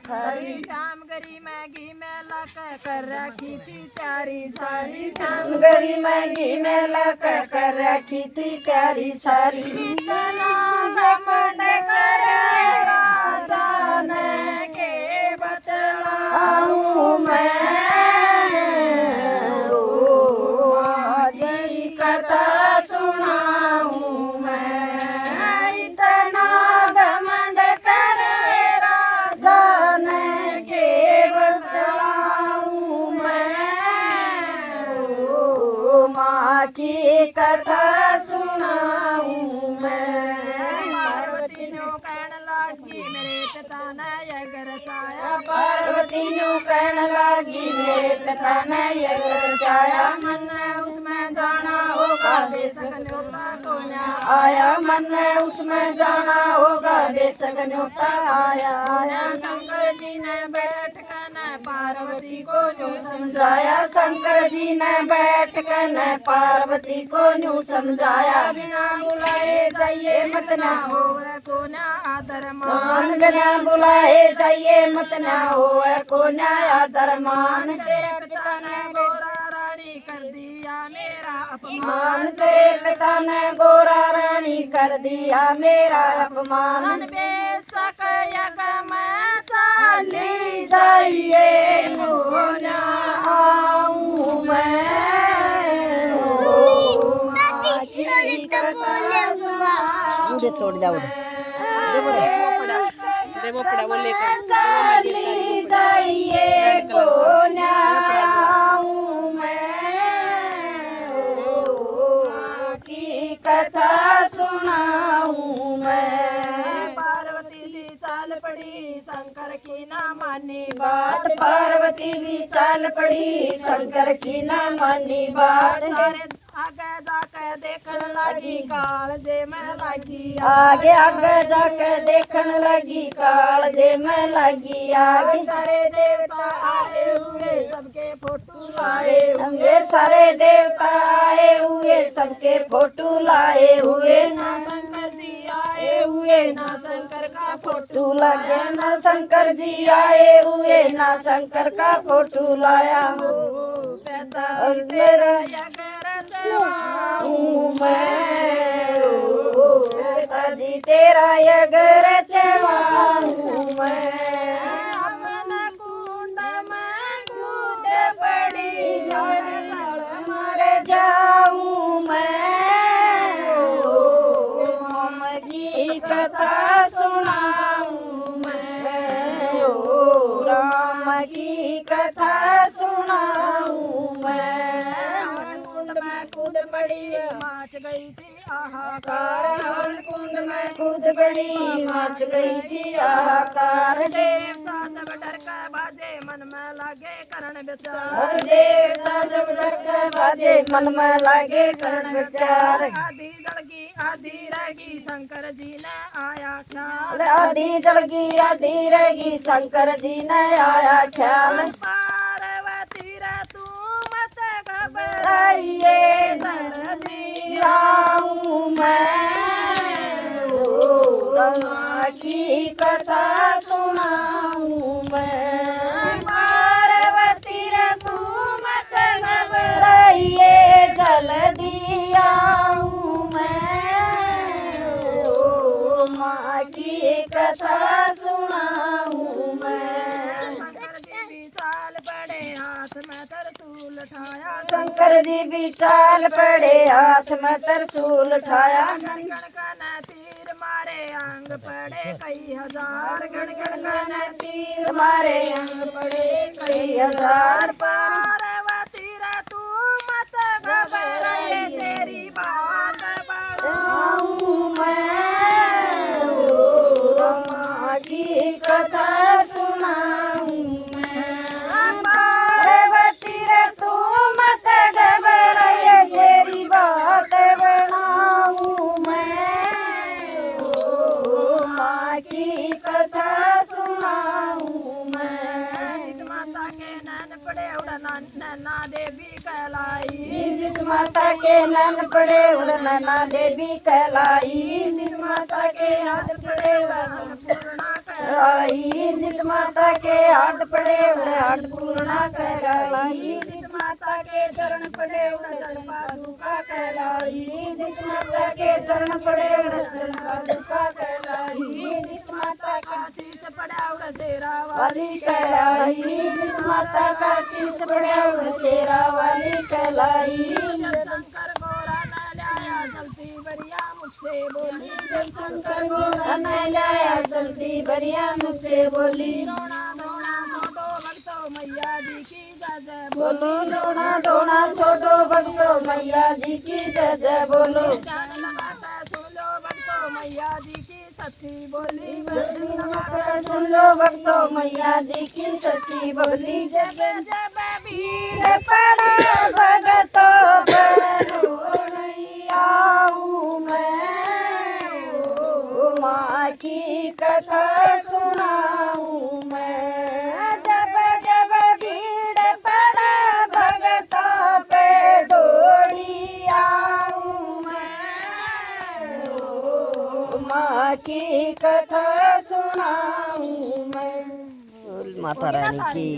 सारी शाम गरी मैगी में लाकर कर रखी थी प्यारी सारी शाम गरी मैगी में लाकर कर रखी थी प्यारी सारी इतना घमंड करेगा जाने के बतलाऊं मैं जी कथा सुनाऊं मैं इतना घमंड करेगा जाने के बतलाऊं मैं माँ की कथा सुनाऊं मैं पार्वती नो कहने लगी मेरे पिता ने यह घर चाया पार्वती नु कहने लगी मेरे पिता ने ये रचाया मन ने उसमें जाना होगा बेशक न्योता को न आया मन ने उसमें जाना होगा बेशक न्योता आया आया शंकर जी ने बैठ कर न पार्वती को जो समझाया समझाया शंकर जी ने बैठ कर ने पार्वती को न्यू समझाया बिना बुलाए जाइए मत ना होवे को न आदर मान मान बिना बुलाए जाइए मत ना हो को न्याय दरमान तेरे पिता ने गोरा रानी कर दिया मेरा अपमान मान तेरे पिता ने गोरा रानी कर दिया मेरा अपमान मन बेशक यज्ञ में चाली जाइए मोना आऊं मैं उड़े छोड़ जाओ चाली जाइए कोना आऊं मैं की कथा सुनाऊं मैं पार्वती जी चाल पड़ी शंकर की ना मानी बात बात पार्वती भी चाल पड़ी शंकर की ना मानी बात सारे आगे जाकर देखने लगी काल जे में लगी आगे आगे जाके देखन लगी काल जे में लगी आगे सारे देवता आए हुए सबके फोटो लाए होंगे सारे देवता आए हुए सबके फोटो लाए हुए ना शंकर जी आए हुए ना शंकर का फोटो फोटो लगे ना शंकर जी आए हुए ना शंकर का फोटो लाया पिताजी तेरा यज्ञ हूँ मैं पिताजी तेरा यगर चवाऊं मैं अपना कुंड में कूद पड़ी मर जाऊं मैं राम की कथा सुनाऊं मैं राम की कथा सुनाऊं मैं कुंड में कूद पड़ी माच गई थी आहाकार हवन कुंड में कूद गई मच गई थी आकार देवता सब डर कर बाजे मन में लगे करण विचार हर देवता जब डर बाजे मन में लागे करण विचार आधी जलगी आधी रहेगी शंकर जी ने आया ख्याल आधी जलगी आधी रहेगी शंकर जी ने आया ख्याल पार्वती रे तू मत घबराइए आइए जल्दी आऊं मैं रमा की कथा सुनाऊं मैं पार्वती रे तू मत घबराइए जल्दी आऊं मैं माँ की कथा सुनाऊं मैं शंकर जी भी चाल पड़े हाथ में त्रिशूल उठाया शंकर जी भी चाल पड़े हाथ में त्रिशूल उठाया गण का न तीर मारे अंग पड़े कई हजार गण का न तीर मारे अंग पड़े कई हजार पार्वती रे तू मत घबराए तेरी बात आऊं मैं रमा की कथा सुनाऊं मैं पार्वती रे तू मत घबराए तेरी बात बनाऊं मैं माँ की कथा सुनाऊं मैं जित माता के नैन पड़े उड़ना नैना देवी कहलाई जिस माता के नैन पड़े उड़ नैना देवी कहलाई जिस माता के हाथ पड़े उड़ जिस माता के हाथ पड़े उन हाथ पूर्णा कहलाई। जिस माता के चरण पड़े उन चरण पादुका कहलाई। जिस माता के चरण पड़े उन चरण पादुका कहलाई। जिस माता का शीश पड़ा उन शेरा वाली कहलाई। जिस माता का शीश पड़ा उन शेरा वाली कहलाई। शंकर गोरा न लाया चलती बरिया मुझसे बोली। जब शंकर गोरा न लाया चलती बरिया मुझसे बोली। रोना धोना छोटो भक्तो मैया जी की जय जय बोलो रोना धोना छोटो भक्तो मैया जी की जय जय बोलो। जान लगाकर सुन लो भक्तो मैया जी की सच्ची बोली। सुन लो भक्तो मैया जी की सच्ची बोली। जब जब भीड़ भीड़ पड़े भगतों पर नहीं आऊं मैं, ओ माँ की कथा सुनाऊं मैं। जब जब भीड़ पड़े भगतों पे दौड़ी आऊं मैं, ओ माँ की कथा सुनाऊं मैं। माता रानी की।